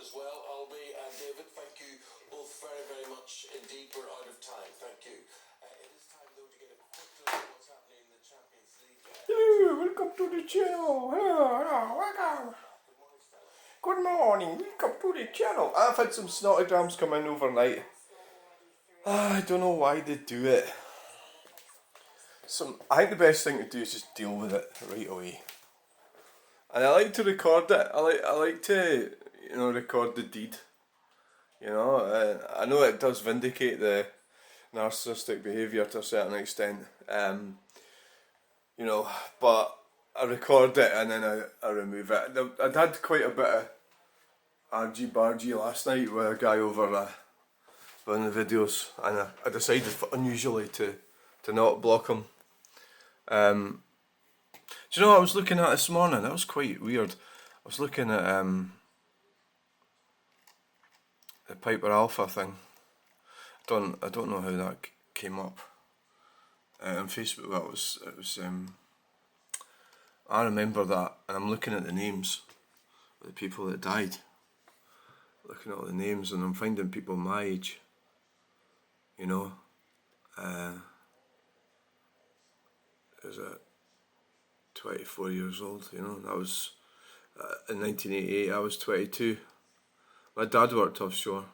as well, Albie and David. Thank you both very, very much indeed. We're out of time. Thank you. It is time, though, to get a quick look at what's happening in the Champions League. Hello, welcome to the channel. Hello, welcome. Good morning, welcome to the channel. I've had some snottygrams come in overnight. I don't know why they do it. I think the best thing to do is just deal with it right away. And I like to record it. I like to, record the deed. I know it does vindicate the narcissistic behaviour to a certain extent. But I record it and then I remove it. I'd had quite a bit of argy-bargy last night with a guy over one of the videos, and I decided unusually to not block him. Do you know what I was looking at this morning? That was quite weird. I was looking at the Piper Alpha thing. I don't know how that came up on Facebook. Well, it was. I remember that, and I'm looking at the names of the people that died. Looking at all the names, and I'm finding people my age. Is it 24 years old? That was in 1988. I was 22. My dad worked offshore,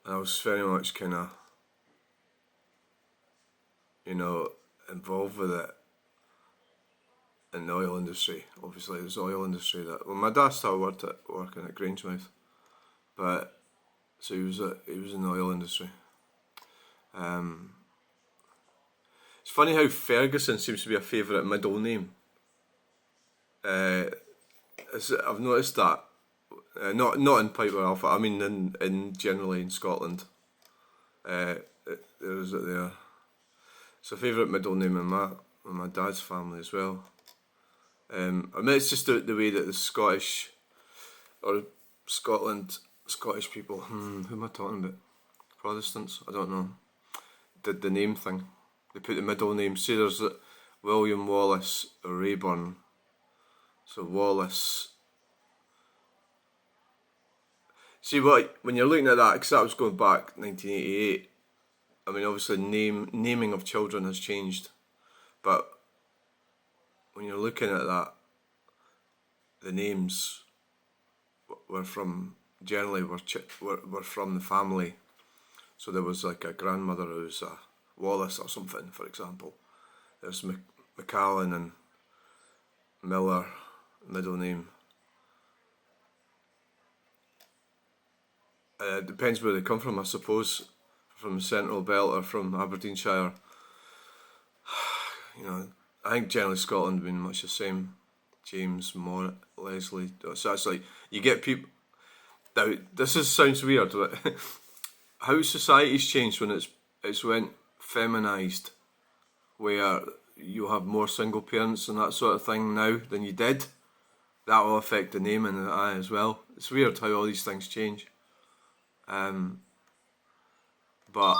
and I was very much kind of, involved with it in the oil industry. Obviously, there's oil industry my dad still working at Grangemouth, but so he was in the oil industry. It's funny how Ferguson seems to be a favourite middle name. I've noticed that. Not in Piper Alpha. I mean, in generally in Scotland. There is it there. It's a favourite middle name in my dad's family as well. It's just the way that the Scottish or Scottish people. Who am I talking about? Protestants? I don't know. Did the name thing. They put the middle name. See, there's William Wallace Rayburn. So Wallace. See when you're looking at that, because that was going back 1988. I mean, obviously naming of children has changed, but when you're looking at that, the names were from from the family. So there was like a grandmother who was a Wallace or something, for example. There's McCallan and Miller, middle name. It depends where they come from, I suppose. From the Central Belt or from Aberdeenshire. I think generally Scotland been much the same. James, Leslie. So it's like you get people. Now sounds weird, but how society's changed when it's went feminised, where you have more single parents and that sort of thing now than you did. That will affect the name and the eye as well. It's weird how all these things change. But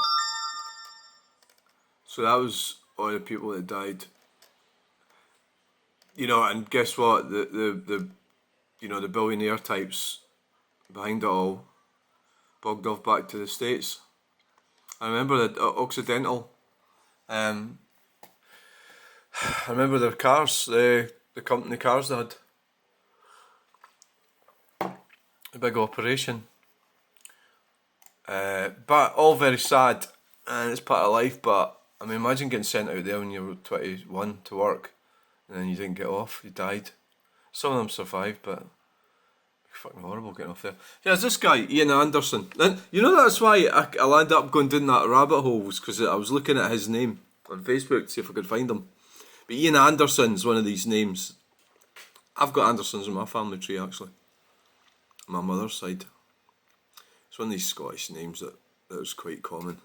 so that was all the people that died. And guess what? The billionaire types behind it all bogged off back to the States. I remember the Occidental. I remember their cars, the company cars they had. A big operation. But all very sad, and it's part of life. But I mean, imagine getting sent out there when you were 21 to work, and then you didn't get off. You died. Some of them survived, but fucking horrible getting off there. Yeah, there's this guy Ian Anderson. And that's why I landed up going down that rabbit hole, was because I was looking at his name on Facebook to see if I could find him. But Ian Anderson's one of these names. I've got Andersons in my family tree actually. My mother's side. It's one of these Scottish names that was quite common.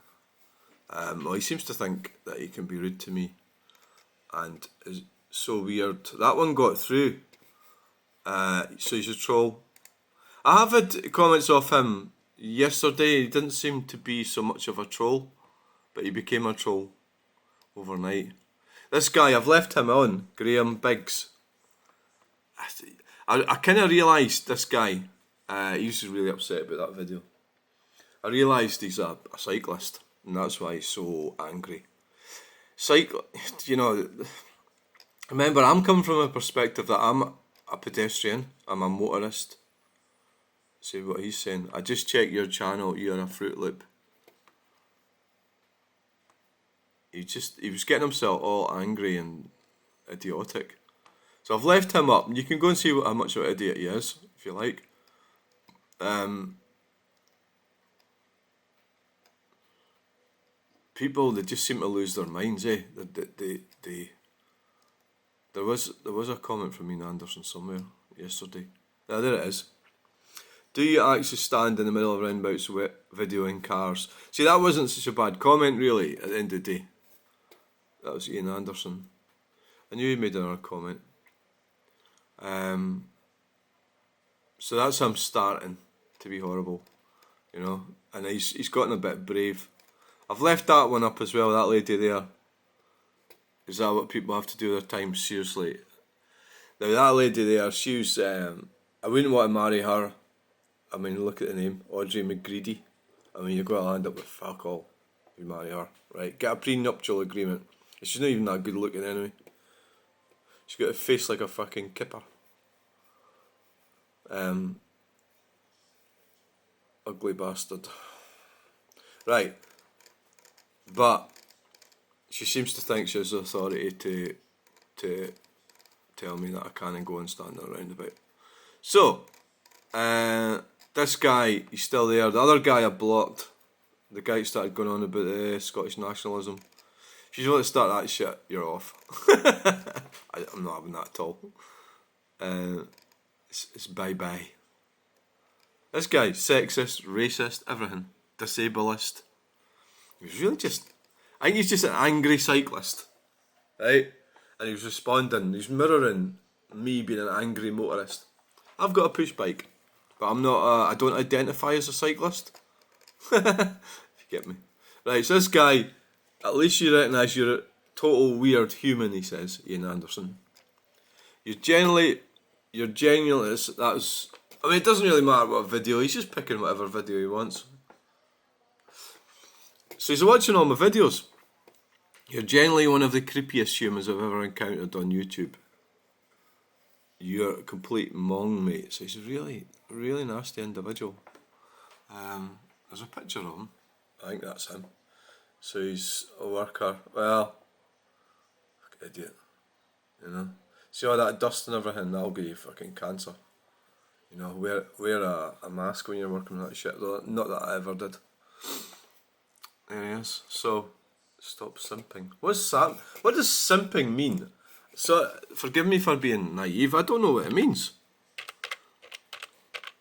He seems to think that he can be rude to me, and is so weird. That one got through. So he's a troll. I have had comments off him yesterday. He didn't seem to be so much of a troll, but he became a troll overnight. This guy, I've left him on, Graham Biggs. I kind of realised this guy, he was really upset about that video. I realised he's a cyclist, and that's why he's so angry. You know, remember, I'm coming from a perspective that I'm a pedestrian, I'm a motorist. See what he's saying. I just checked your channel, you're a Fruit Loop. He was getting himself all angry and idiotic. So I've left him up, and you can go and see how much of an idiot he is, if you like. People, they just seem to lose their minds, eh? There was a comment from Ian Anderson somewhere yesterday. There it is. Do you actually stand in the middle of roundabouts videoing cars? See, that wasn't such a bad comment, really, at the end of the day. That was Ian Anderson. I knew he made another comment. So that's him starting to be horrible, you know. And he's gotten a bit brave. I've left that one up as well, that lady there. Is that what people have to do with their time? Seriously. Now that lady there, she was, I wouldn't want to marry her. I mean, look at the name, Audrey McGreedy. I mean, you're going to land up with fuck all if you marry her, right? Get a prenuptial agreement. She's not even that good looking anyway. She's got a face like a fucking kipper. Ugly bastard. Right. But she seems to think she has the authority to tell me that I can't go and stand around about. So, this guy, he's still there. The other guy I blocked. The guy started going on about Scottish nationalism. If you want to start that shit, you're off. I'm not having that at all. It's bye-bye. This guy, sexist, racist, everything. Disableist. He's really I think he's just an angry cyclist. Right? And he was responding, he's mirroring me being an angry motorist. I've got a push bike, but I'm not, I don't identify as a cyclist. If you get me. Right, so this guy, at least you recognise you're a total weird human, he says, Ian Anderson. You're genuinely, that's, I mean, it doesn't really matter what video, he's just picking whatever video he wants. So he's watching all my videos. You're genuinely one of the creepiest humans I've ever encountered on YouTube. You're a complete mong, mate. So he's a really, really nasty individual. There's a picture of him. I think that's him. So he's a worker. Well, fucking idiot. You know? See all that dust and everything, that'll give you fucking cancer. You know, wear a mask when you're working with that shit, though. Not that I ever did. There he is. So, stop simping. What's that? What does simping mean? So, forgive me for being naive, I don't know what it means.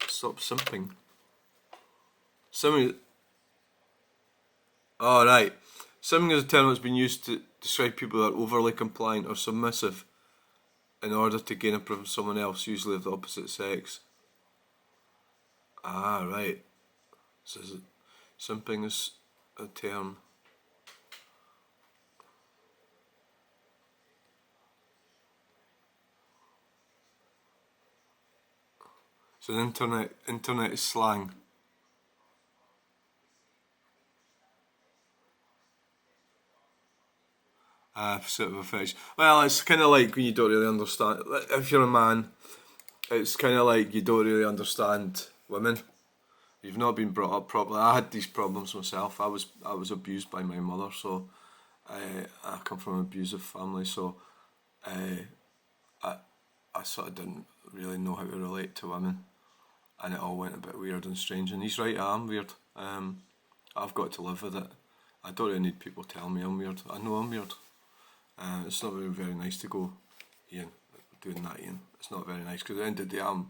Stop simping. Simping. Oh, right. Simping is a term that's been used to describe people that are overly compliant or submissive in order to gain approval from someone else, usually of the opposite sex. Ah, right. So, simping is a term. So the internet is slang. Sort of a fetish. Well, it's kind of like when you don't really understand. If you're a man, it's kind of like you don't really understand women. You've not been brought up properly. I had these problems myself. I was abused by my mother, so I come from an abusive family, so I sort of didn't really know how to relate to women, and it all went a bit weird and strange. And he's right, I am weird. I've got to live with it. I don't really need people telling me I'm weird. I know I'm weird. It's not very nice to go, Ian, doing that, Ian. It's not very nice, because at the end of the day, I'm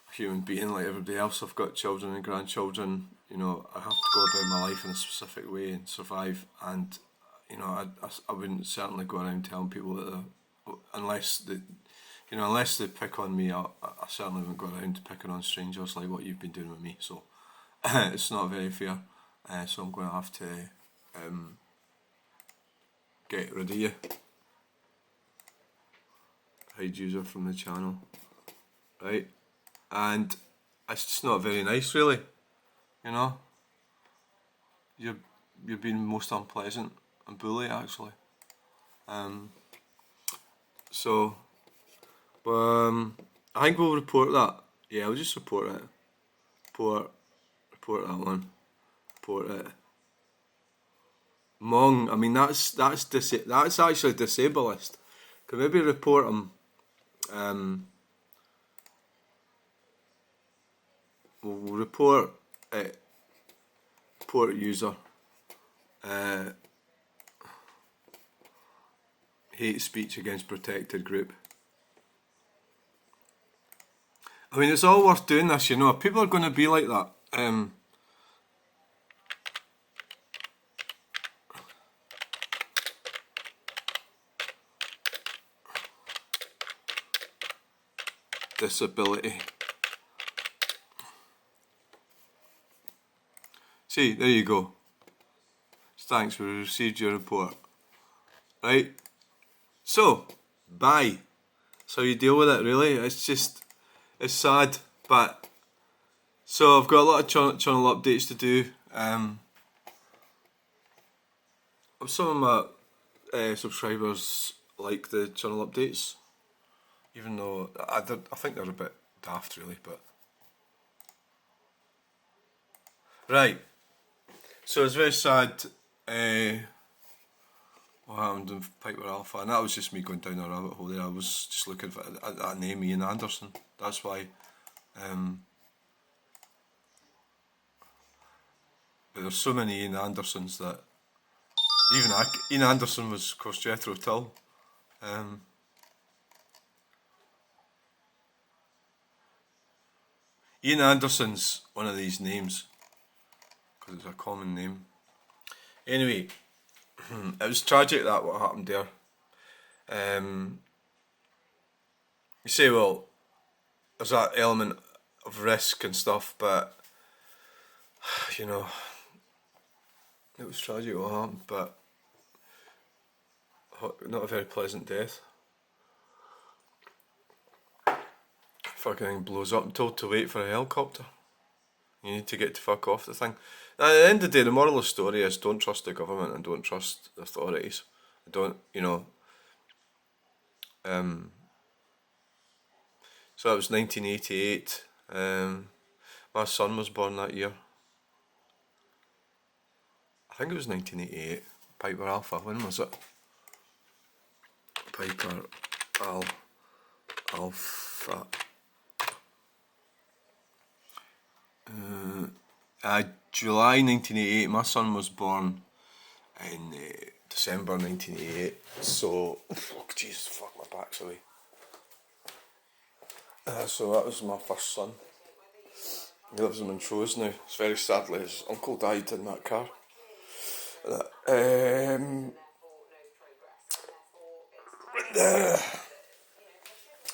a human being like everybody else. I've got children and grandchildren. You know, I have to go about my life in a specific way and survive. And you know, I wouldn't certainly go around telling people that unless they pick on me, I certainly wouldn't go around picking on strangers like what you've been doing with me. So it's not very fair. So I'm going to have to get rid of you. Hide user from the channel. right? And it's just not very nice, really. You know, you're being most unpleasant and bully, actually. So, I think we'll report that. Yeah, we'll just report it. Report that one. Report it. Mong, I mean that's actually disableist. Can maybe report him. We'll report it. Report user. Hate speech against protected group. I mean, it's all worth doing this, you know. People are going to be like that. Disability. See, there you go. Thanks, we received your report. Right? So, bye. So you deal with it, really. It's sad, but so I've got a lot of channel updates to do. Some of my subscribers like the channel updates, even though I think they're a bit daft, really. But right, so it's very sad. What happened in Piper Alpha, and that was just me going down a rabbit hole there. I was just looking for that name, Ian Anderson. That's why. But there's so many Ian Andersons that even Ian Anderson was, of course, Jethro Tull. Ian Anderson's one of these names because it's a common name. Anyway, it was tragic that what happened there. You say, well, there's that element of risk and stuff, but you know, it was tragic what happened, but not a very pleasant death. Fucking thing blows up. I'm told to wait for a helicopter. You need to get to fuck off the thing. Now, at the end of the day, the moral of the story is don't trust the government and don't trust the authorities. Don't, you know. So that was 1988. My son was born that year. I think it was 1988. Piper Alpha. When was it? Piper Alpha. July 1988. My son was born in December 1988. So, oh Jesus, fuck, my back's away. So that was my first son. He lives in Montrose now. It's very sadly his uncle died in that car. That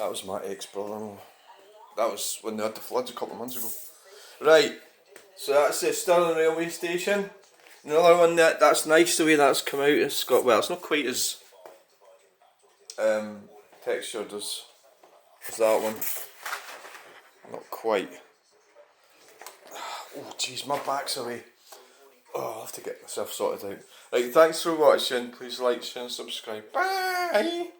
was my ex-brother-in-law. That was when they had the floods a couple of months ago. Right, so that's the Stirling railway station. Another one that's nice the way that's come out. It's got, well, it's not quite as textured as that one. Not quite. Oh jeez, my back's away. Oh, I'll have to get myself sorted out. Right, thanks for watching. Please like, share and subscribe. Bye!